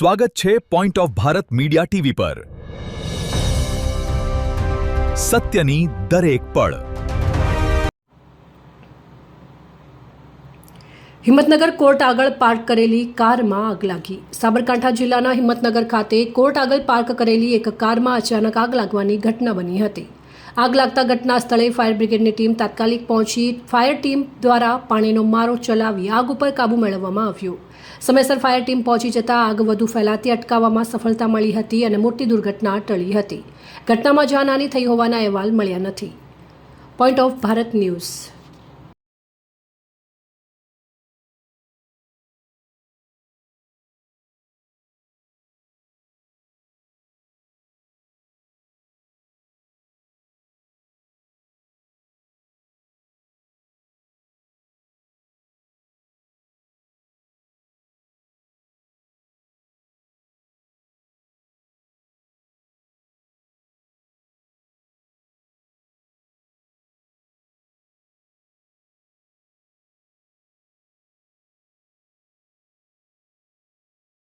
સ્વાગત છે point of Bharat media TV પર સત્યની દરેક પળ। હિંમતનગર કોર્ટ આગળ પાર્ક કરેલી કારમાં આગ લાગી। સાબરકાંઠા જિલ્લાના હિંમતનગર ખાતે કોર્ટ આગળ પાર્ક કરેલી એક કારમાં અચાનક આગ લાગવાની ઘટના બની હતી। આગ લાગતા ઘટના સ્થળે ફાયર બ્રિગેડની ટીમ તાત્કાલિક પહોંચી ફાયર ટીમ દ્વારા પાણીનો મારો ચલાવી આગ ઉપર કાબૂ મેળવવામાં આવ્યો। સમયસર ફાયર ટીમ પહોંચી જતા આગ વધુ ફેલાતી અટકાવવામાં સફળતા મળી હતી અને મોટી દુર્ઘટના ટળી હતી। ઘટનામાં જાનહાનિ થઈ હોવાના અહેવાલ મળ્યા નથી। Point of Bharat news.